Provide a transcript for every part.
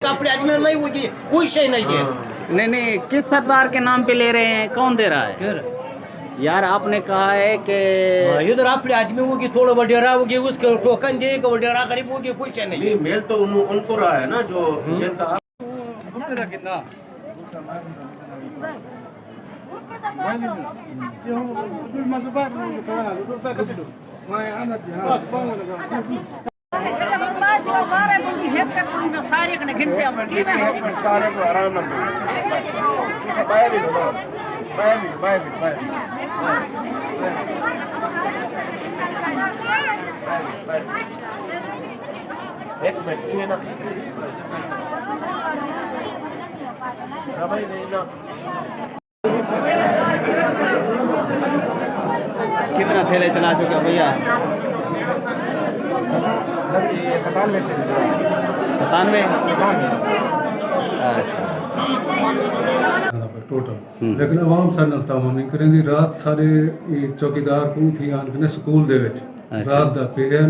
अपने आदमी नहीं होगी कोई शय नहीं दे। नहीं, किस सरदार के नाम पे ले रहे हैं? कौन दे रहा है? यार आपने कहा है कि इधर अपने आदमी होगी, थोड़ा वडेरा होगी, उसके टोकन देगा, वडेरा गरीब होगी, कोई शय नहीं। मेल तो उनको रहा है ना जो जिनका सारे को आराम एक मिनट ना कितना थैले चला चुके हो भैया? 97। अच्छा टोटल लेकिन आवाम सारे नाल तामन नहीं करेंदी। रात सारे चौकीदार को थी आन स्कूल दे विच रात दा पेन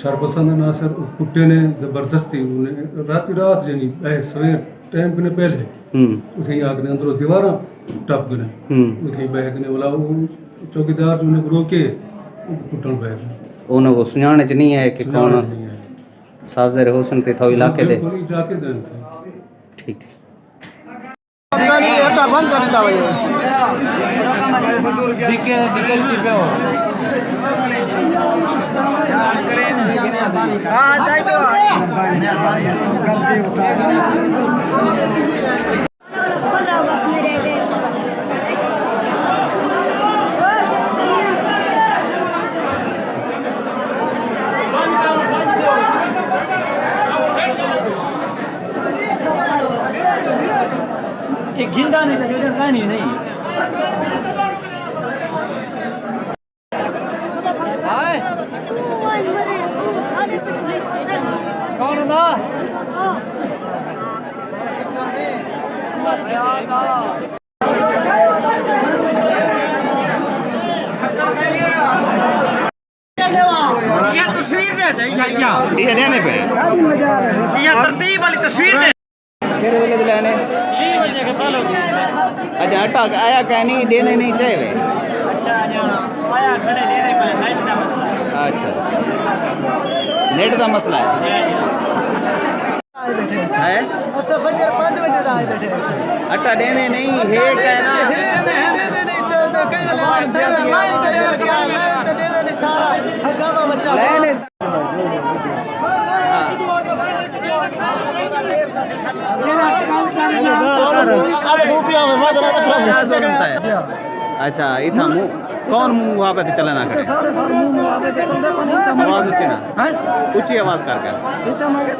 शरपसंद नासर कुत्ते ने जबरदस्ती उन्हें रात जानी सवेर टाइम कने पहले उथे आगने अंदरों दीवार टप गने उथे बैग ने वाला चौकीदार जो ने रोके कुटन बैग उन्हें वो सुनाने च नहीं है कि कौन साफजर हुसैन ते थो इलाके दे ठीक है। बंद करता गिंदा नहीं था जो कहानी नहीं आए कौन था ये तस्वीर में चाहिए ये लेने पे ये तरतीब वाली तस्वीर में तेरे वाले तो लेने 6 बजे के पहले। अच्छा आटा आया क्या नहीं देने नहीं चाहिए आया खड़े लेने पे नाइट का मसला। अच्छा नेट का मसला है फजर 5 बजे आए बैठे आटा देने नहीं है क्या ना लेने अच्छा इतना मुंह कौन मुंह वहाँ पे चलना करे आवाज ऊंची ना ऊंची आवाज कर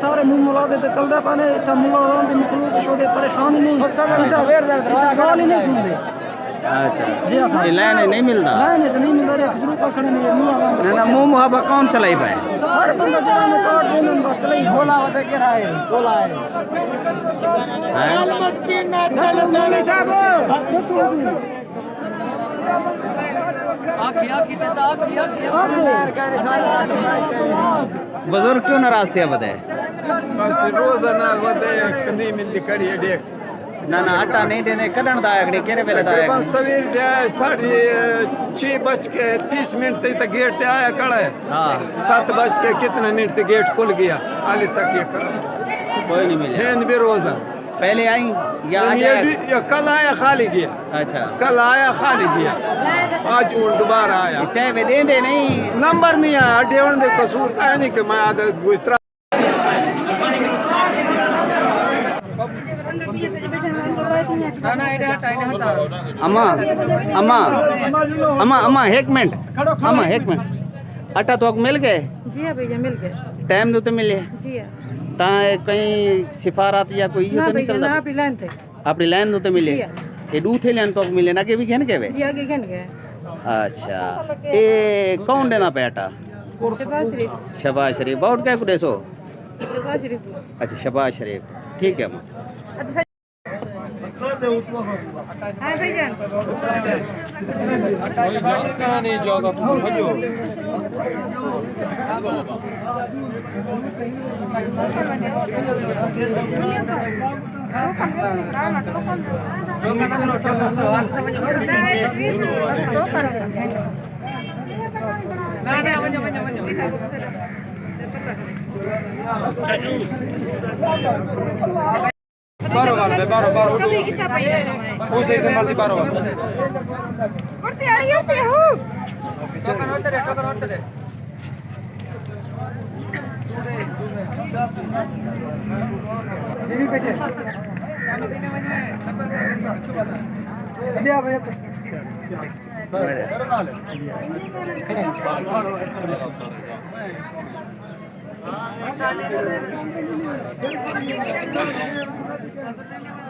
सारे मुंह मुला देते चलते पाने इतना मुला दे मुकलू के शोदे परेशानी नहीं गाल ही नहीं सुनते। अच्छा जी ये लाइन नहीं मिलता लाइन तो नहीं मिलता रे फजरू का खड़े नहीं मुला ना मुंह मुहाबा कौन चलाई पाए हर बंदा जरा ने काट देने में चलाई भोला वदे के रहा है भोला है मस्किन ना चलने साहब नसू बुजुर्ग क्यों नाराज थे बताए रोजाना मिलती खड़ी है देख ना आटा नहीं देने कदन दायगड़े केरे वेले दायग सवेर जाए 6:30 तक गेट पे आया खड़ा है। हाँ 7 बज के कितना मिनट तक गेट खुल गया हाल तक ये खड़ा कोई नहीं मिले है बेरोजा पहले आई या ये कल आया खाली गया। अच्छा कल आया खाली गया आज दोबारा आया चाहे वे दे नहीं नंबर नहीं आया डेवन दे कसूर का नहीं कि मैं आदत गुजरा अम्मा अम्मा अम्मा अम्मा एक मिनट अम्मा एक मिनट आटा तो मिल गए जी हां भैया मिल गए टाइम तो मिले जी हां ता कहीं सिफारत या कोई तो नहीं चलता अपनी लाइन थे अपनी लाइन तो मिले ये दू थे लाइन तो मिले ना के भी घेन के वे जी आगे घन गए। अच्छा ए कौन देना पे आटा शबाज शरीफ बहुत क्या कुछ सो अच्छा शबाज शरीफ ठीक है अम्मा Gracias.